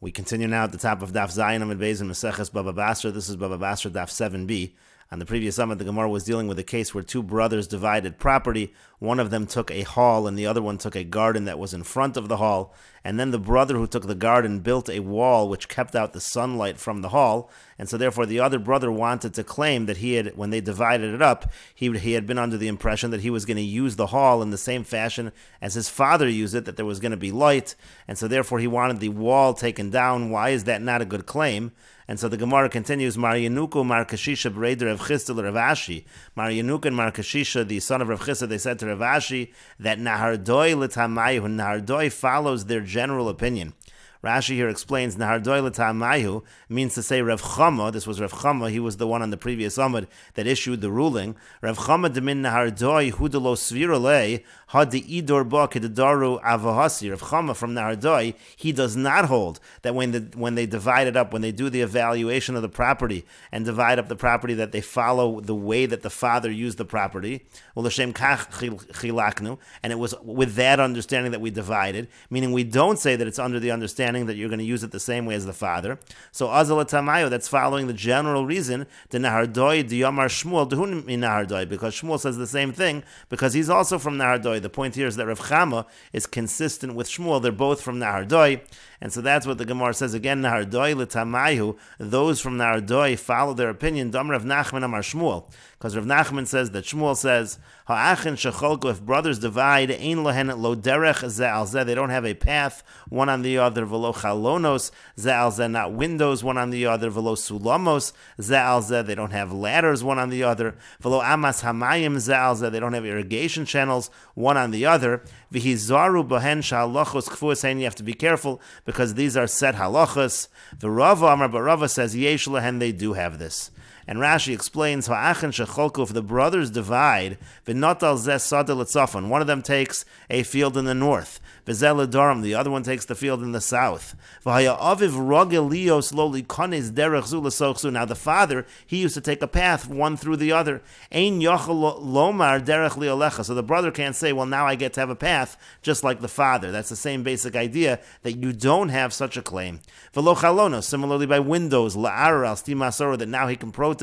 We continue now at the top of Daf Zayin Amid Beis in Meseches Bava Basra. This is Bava Basra Daf 7b. On the previous summit, the Gemara was dealing with a case where two brothers divided property. One of them took a hall and the other one took a garden that was in front of the hall. And then the brother who took the garden built a wall which kept out the sunlight from the hall. And so therefore the other brother wanted to claim that he had, when they divided it up, he had been under the impression that he was going to use the hall in the same fashion as his father used it, that there was going to be light. And so therefore he wanted the wall taken down. Why is that not a good claim? And so the Gemara continues, Mar Yenuku Mar Kashisha Breder of Chistel Rav Ashi. Mar Yenuku and Mar Kashisha, the son of Rav Chisda, they said to Rav Ashi that Nahardoi L'Tamayu, Nahardoi follows their general opinion. Rashi here explains Nahardoi L'Tamayu means to say Rav Chama. This was Rav Chama. He was the one on the previous Amud that issued the ruling. Rav Chama demin Nahardoi hudelo svirale hadi idor ba kedaru avahasi. Rav Chama from Nahardoi, he does not hold that when they divide it up, when they do the evaluation of the property and divide up the property, that they follow the way that the father used the property. Well, l'shem kach chilaknu, and it was with that understanding that we divided, meaning we don't say that it's under the understanding that you're going to use it the same way as the father. So azal tamayo, that's following the general reason, the Nahardoi diyamar Shmuel dehun min Nahardoi, because Shmuel says the same thing, because he's also from Nahardoi. The point here is that Rav Chama is consistent with Shmuel. They're both from Nahardoi. And so that's what the Gemara says again, Nahardoi l'tamayu, those from Nahardoi follow their opinion, Dam Rav Nachman amar Shmuel, because Rav Nachman says that Shmuel says, Ha'achin shecholku, if brothers divide, ein lohen lo derech ze al ze, they don't have a path, one on the other, velo chalonos ze al ze, not windows, one on the other, velo sulamos ze al ze, they don't have ladders, one on the other, velo amas hamayim ze al ze, they don't have irrigation channels, one on the other, v'hizaru bohen sha'halachos kfuas hein, you have to be careful, because these are set halachas. The Rava Amar, but Rava says yesh lehen, they do have this. And Rashi explains, Ha'achin shecholku, if the brothers divide, v'notal zeh sada l'tzafon, one of them takes a field in the north, v'zeh l'daram, the other one takes the field in the south. V'haya aviv rogel lios lo likones derech zu l'sochzu. Now the father, he used to take a path one through the other. Ein yochel lomar derech liolecha. So the brother can't say, well, now I get to have a path just like the father. That's the same basic idea, that you don't have such a claim. V'lo chalonos, similarly by windows, la'ar al stimasoro, that now he can protest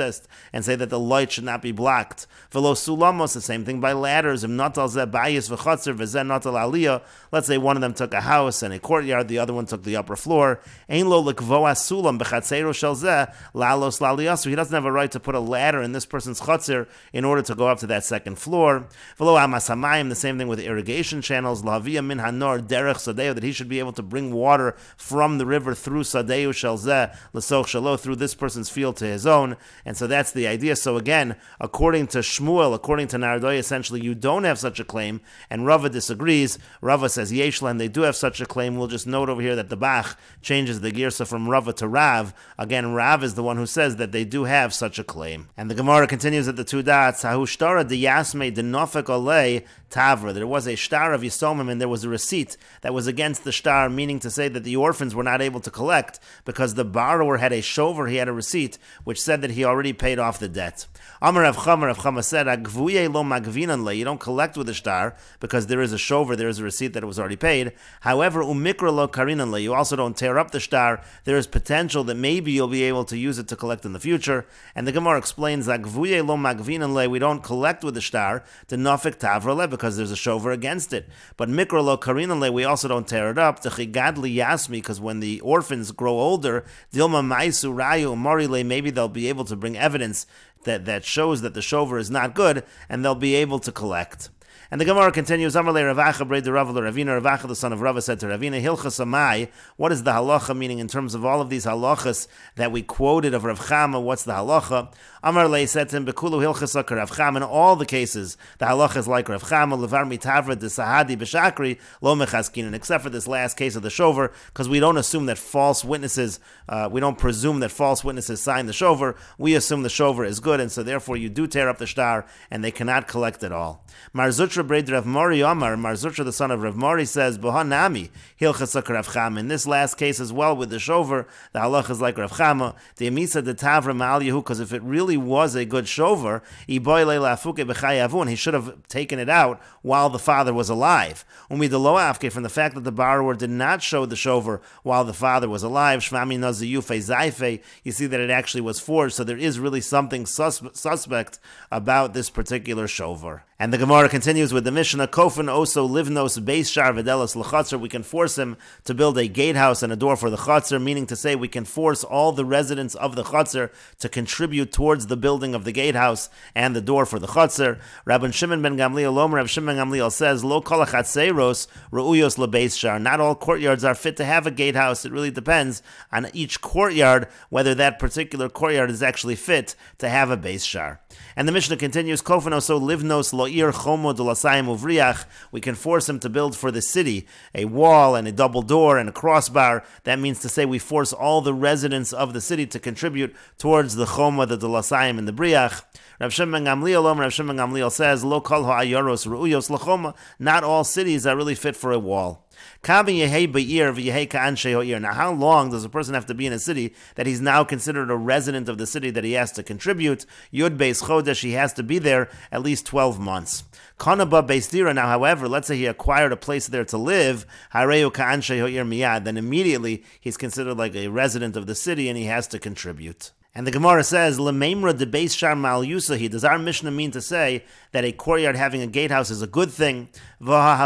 and say that the light should not be blocked. V'lo sulamos, the same thing by ladders. Im natal zeh bayis v'chotzer v'zeh natal aliyah. Let's say one of them took a house and a courtyard, the other one took the upper floor. Ein lo l'kvoa sulam b'chatzeiro shel zeh lalos laliyasu. He doesn't have a right to put a ladder in this person's chotzer in order to go up to that second floor. V'lo amas hamayim, the same thing with irrigation channels. Lahaviyah min hanor derech sadeo, that he should be able to bring water from the river through sadeo shel zeh l'soch shelo, through this person's field to his own. And so that's the idea. So again, according to Shmuel, according to Nahardoi, essentially you don't have such a claim, and Rava disagrees. Rava says Yeshla, and they do have such a claim. We'll just note over here that the Bach changes the girsa from Rava to Rav. Again, Rav is the one who says that they do have such a claim. And the Gemara continues at the two dots, Hahushtara de Yasme de Nofek Olei Tavra. There was a shtar of Yisomim, and there was a receipt that was against the shtar, meaning to say that the orphans were not able to collect because the borrower had a shover, he had a receipt, which said that he already paid off the debt. Amar Rav Chama said, Agvuye lo magvinan le, you don't collect with the shtar because there is a shover, there is a receipt that it was already paid. However, umikra lo karinan le, you also don't tear up the shtar. There is potential that maybe you'll be able to use it to collect in the future. And the Gemara explains, Agvuye lo magvinan le, we don't collect with the shtar, the nafik tavra le, because there's a shover against it. But mikra lo karinan le, we also don't tear it up, the chigadli yasmi, because when the orphans grow older, dilma maisu rayu mari le, maybe they'll be able to bring evidence that shows that the shover is not good, and they'll be able to collect. And the Gemara continues, Amalei Ravacha Brei de Rav Ravina, Ravacha the son of Rava said to Ravina, Hilchas Amai, what is the halacha, meaning in terms of all of these halachas that we quoted of Rav Chama, what's the halacha? Amalei said to him, Bekulu Hilchas Rav Chama, in all the cases, the halacha is like Rav Chama, Levar Mitavra de Sahadi B'Shakri, Lo Mechaskinin, except for this last case of the shover, because we don't assume that false witnesses, we don't presume that false witnesses sign the shover, we assume the shover is good, and so therefore you do tear up the shtar, and they cannot collect at all. Marzuch Zutra Breid Rav Mori Omar, Mar Zutra the son of Rav Mori says, Bohanami, Hilchasuk Rav Chama. In this last case as well with the shover, the halach is like Rav Chama, the Emisa de Tavra Mal Yehu, because if it really was a good shover, he should have taken it out while the father was alive. Umi de Lo Afke, from the fact that the borrower did not show the shover while the father was alive, Shvami Naziyufe Zaife, you see that it actually was forged, so there is really something suspect about this particular shover. And the Gemara continues with the Mishnah, Kofin Oso Livnos Beis Shar Videlos L'Chatzar. We can force him to build a gatehouse and a door for the Chatzar, meaning to say we can force all the residents of the Chatzar to contribute towards the building of the gatehouse and the door for the Chatzar. Rabban Shimon ben Gamliel Omer, Rabban Shimon ben Gamliel says, Lo kol hachatzeros reuyos lebeis shar. Not all courtyards are fit to have a gatehouse. It really depends on each courtyard whether that particular courtyard is actually fit to have a beis shar. And the Mishnah continues, Kofin Oso Livnos Lo'ir Chomo Dulasayim Uvriach. We can force him to build for the city a wall and a double door and a crossbar. That means to say we force all the residents of the city to contribute towards the Choma, the Dulasayim, and the Briach. Rav Shimon ben Gamliel says, Lo kol ha'ayoros ru'uyos l'choma. Not all cities are really fit for a wall. Now, how long does a person have to be in a city that he's now considered a resident of the city that he has to contribute? Yud Beis Chodesh, he has to be there at least 12 months. Kanaba Beis Dira, now, however, let's say he acquired a place there to live, then immediately he's considered like a resident of the city and he has to contribute. And the Gemara says, L'meimra de Beis Shar Mal Yusahi. Does our Mishnah mean to say that a courtyard having a gatehouse is a good thing? There was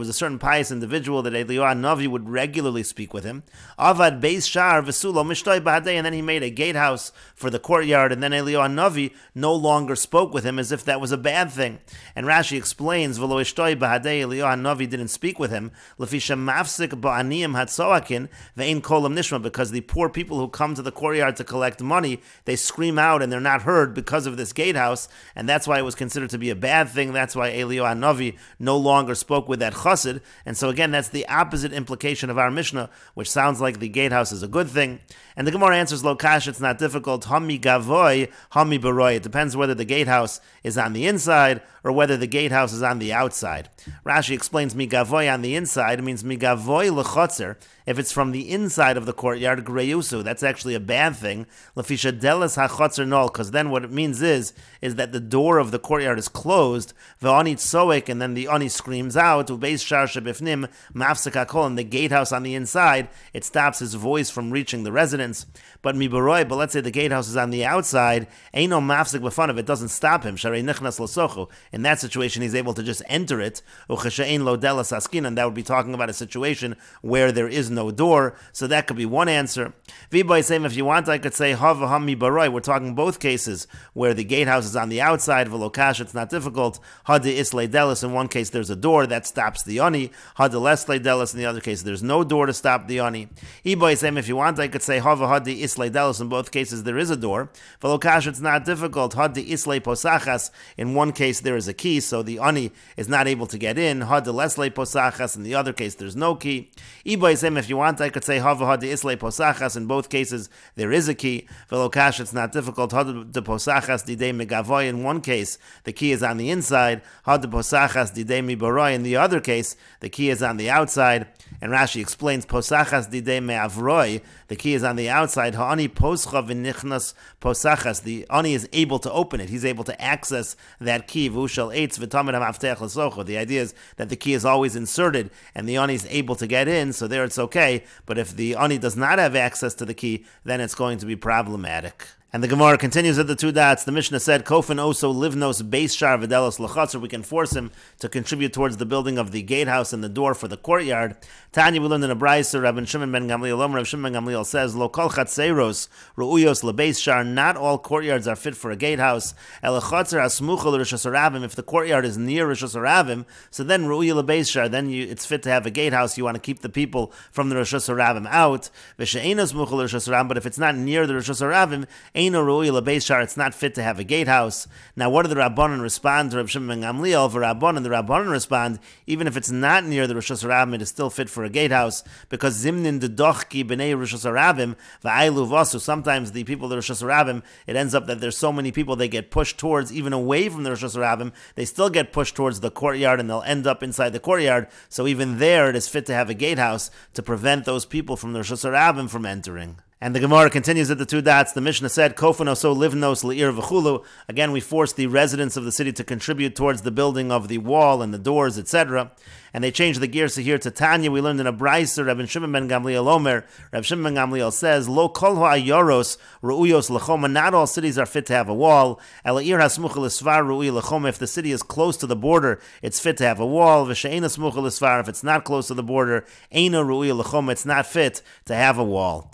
a certain pious individual that Eliyahu Navi would regularly speak with him. Avad Beis Shar V'sulo Mishtoi B'hadei, and then he made a gatehouse for the courtyard, and then Eliyahu Navi no longer spoke with him as if that was a bad thing. And Rashi explains, V'lo Ishtoi B'hadei, Eliyahu Navi didn't speak with him. L'fisha mafsik ba'aniyim hatzoakin ve'in kolam nishma, because the poor people who come to the courtyard to collect money, they scream out and they're not heard because of this gatehouse, and that's why it was considered to be a bad thing. That's why Eliyahu Navi no longer spoke with that chassid. And so again, that's the opposite implication of our Mishnah, which sounds like the gatehouse is a good thing. And the Gemara answers, Lo kash, it's not difficult. Hami gavoy, hami baroy. It depends whether the gatehouse is on the inside or whether the gatehouse is on the outside. Rashi explains, mi gavoy on the inside, it means mi gavoy l'chotzer. If it's from the inside of the courtyard, greyusu, that's actually a bad thing. Lefisha delis hachotzer nol, because then what it means is that the door of the courtyard is closed, ve'ani tzoek, and then the ani screams out, ubeis shar shebifnim, mafsek hakol, and the gatehouse on the inside, it stops his voice from reaching the residents. But mibaroi, but let's say the gatehouse is on the outside, eino mafsek b'fanav, it doesn't stop him, sharei nichnas l'sochu. In that situation, he's able to just enter it, ucheshein lo delas askin, and that would be talking about a situation where there is no door, so that could be one answer. V'boy same, if you want, I could say hava hami baroi. We're talking both cases where the gatehouse is on the outside. V'lokash, it's not difficult. Hadi islay delis. In one case, there's a door that stops the ani. Hadi leslay delis. In the other case, there's no door to stop the ani. V'boy same, if you want, I could say hava hadi islay delis. In both cases, there is a door. V'lokash, it's not difficult. Hadi islay posachas. In one case, there is a key, so the ani is not able to get in. Hadi leslay posachas. In the other case, there's no key. V'boy same, if you want, I could say hava hadi islay posachas. In both cases, there is a key. Velokash, it's not difficult. Hada de posachas didei megavoy. In one case, the key is on the inside. Hada posachas didei mibaroy. In the other case, the key is on the outside. And Rashi explains posachas didei me'avroy. The key is on the outside. Ha'ani poscha v'nichnas posachas. The ani is able to open it. He's able to access that key. V'ushal eitz v'tamid ha'maftech l'socho. The idea is that the key is always inserted, and the ani is able to get in. So there, it's okay. But if the ani does not have access to the key, then it's going to be problematic. And the Gemara continues at the two dots. The Mishnah said, Kofin Oso Livnos Beis Shar Videlos L'Chatzar. We can force him to contribute towards the building of the gatehouse and the door for the courtyard. Tanya, we learned in a brayso, Rabban Shimon ben Gamliel, Rav Shimon ben Gamliel says, Lo kol chatzeros ru'uyos lebeis shar. Not all courtyards are fit for a gatehouse. El chatzer asmucha l'rishos harabim. If the courtyard is near Rishos harabim, so then ru'uya lebeis shar. Then it's fit to have a gatehouse. You want to keep the people from the Rishos harabim out. V'she'enos mucha l'rishos harabim. But if it's not near the Rishos harabim, Eino Ru'i L'Beis Shar, it's not fit to have a gatehouse. Now, what do the Rabbanan respond to Reb Shimon ben Gamliel? The Rabbanan respond, even if it's not near the Rishus Harabim, it is still fit for a gatehouse, because Zimnin Dedochki B'nei Rishus Harabim V'Ailu Vasu. Sometimes the people of the Rishus Harabim, it ends up that there's so many people they get pushed towards, even away from the Rishus Harabim, they still get pushed towards the courtyard and they'll end up inside the courtyard. So even there, it is fit to have a gatehouse to prevent those people from the Rishus Harabim from entering. And the Gemara continues at the two dots. The Mishnah said, Kofano so livnos le'ir v'chulu. Again, we force the residents of the city to contribute towards the building of the wall and the doors, etc. And they changed the girsa here to Tanya. We learned in a brayser, Rabbi Shimon ben Gamliel Omer. Rabbi Shimon ben Gamliel says, Lo kol ha'ayoros ru'uyos l'choma. Not all cities are fit to have a wall. Ela'ir ha'smucha l'svar ru'uy l'choma. If the city is close to the border, it's fit to have a wall. V'she'ena smucha l'svar. If it's not close to the border, eina ru'uy l'choma. It's not fit to have a wall.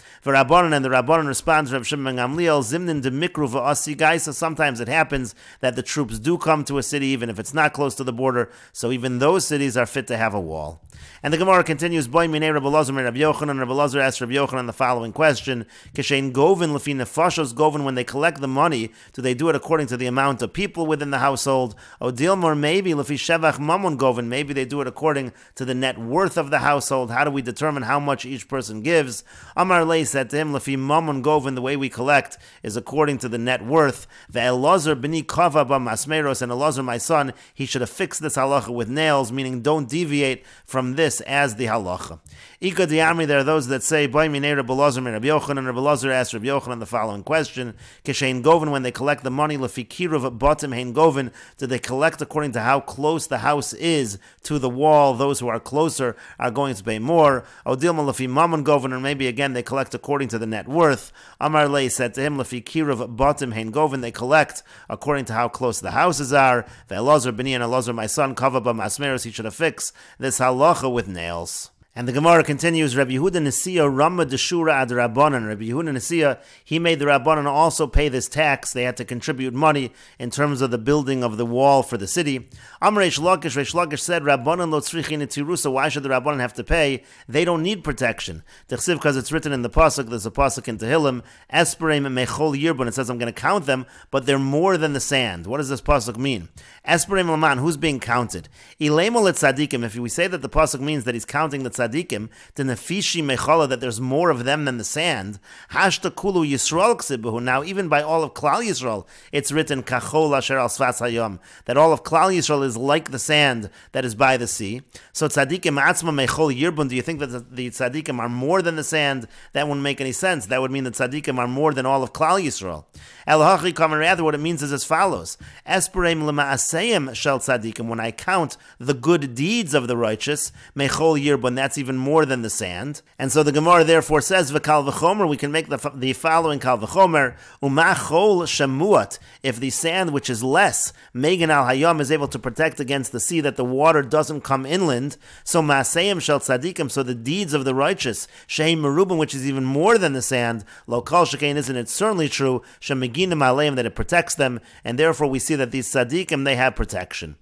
And the Rabbanan responds, Rabbi Shimon ben Gamliel, Zimnin de mikru v'asi gaisa. Sometimes it happens that the troops do come to a city, even if it's not close to the border. So even those cities are fit to have a wall. And the Gemara continues, Boy minei Rabbi Elazar and Rabbi Yochanan. Rabbi Elazar asked Rabbi Yochanan the following question: Kishein govin lefi nefashos govin. When they collect the money, do they do it according to the amount of people within the household? O dilmor, maybe lefi shevach mamon govin. Maybe they do it according to the net worth of the household. How do we determine how much each person gives? Amar Lei said to him, lefi mamon govin. The way we collect is according to the net worth. Ve'elazar b'ni kava b'masmeros. And Elazar, my son, he should have fixed this halacha with nails, meaning don't deviate from this as the halacha. Ika di'amri, there are those that say, Boy minei Rabbi Elazar and Rabbi Yochanan. Rabbi Elazar asked Rabbi Yochanan the following question: Kishein govin, when they collect the money, lefi kiruv batim hein govin, do they collect according to how close the house is to the wall? Those who are closer are going to pay more. Odilma lefi mamon govin, or maybe again they collect according to the net worth. Amar Lei said to him, lefi kiruv batim hein govin, they collect according to how close the houses are. Ve'elazar b'ni, and Elazar my son, kava b'masmeros, he should have fixed this halacha with nails. And the Gemara continues, Rabbi Yehuda Nesiya Rama Deshura ad Rabbanan. Rabbi Yehuda Nesiya, he made the Rabbanan also pay this tax. They had to contribute money in terms of the building of the wall for the city. Amar Reish Lakish said, Rabbanan lo tzrichin etzirusa. Why should the Rabbanan have to pay? They don't need protection. Because it's written in the pasuk. There's a pasuk in Tehillim, Espereim mechol yirbun. It says I'm going to count them, but they're more than the sand. What does this pasuk mean? Espereim laman, who's being counted? Ilemol et tzadikim. If we say that the pasuk means that he's counting the tzadikim, the nefishi mechala, that there's more of them than the sand. Hashta kulu Yisrael ksibuhu. Now, even by all of Klal Yisrael, it's written kachol asher al sfas hayom, that all of Klal Yisrael is like the sand that is by the sea. So tzadikim atzma mechol yirbun. Do you think that the tzadikim are more than the sand? That wouldn't make any sense. That would mean that tzadikim are more than all of Klal Yisrael. El hachi kamen, rather what it means is as follows: Espereim lema'aseyim shel tzadikim. When I count the good deeds of the righteous, mechol yirbun, that's even more than the sand. And so the Gemara therefore says, v'kal v'chomer, we can make the following kal v'chomer, umachol shemuat, if the sand which is less, megan al hayom, is able to protect against the sea, that the water doesn't come inland, so ma'aseyim shel tzadikim, so the deeds of the righteous, sheim merubim, which is even more than the sand, lo kal shekein, isn't it certainly true, shemeginim aleim, that it protects them, and therefore we see that these tzadikim, they have protection.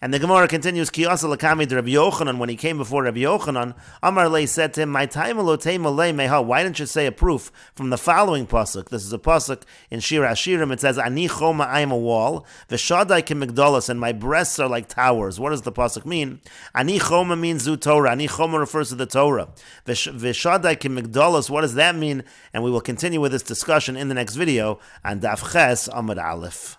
And the Gemara continues, Kiyasa lakami de Rabbi Yochanan, when he came before Rabbi Yochanan, Amar Lei said to him, My time alotei malei meha. Why didn't you say a proof from the following pasuk? This is a pasuk in Shir Hashirim. It says, Ani choma, I am a wall, v'shadai kemigdalos, and my breasts are like towers. What does the pasuk mean? Ani choma means zu Torah. Ani choma refers to the Torah. V'shadai kemigdalos, what does that mean? And we will continue with this discussion in the next video on Daf Ches Amud Aleph.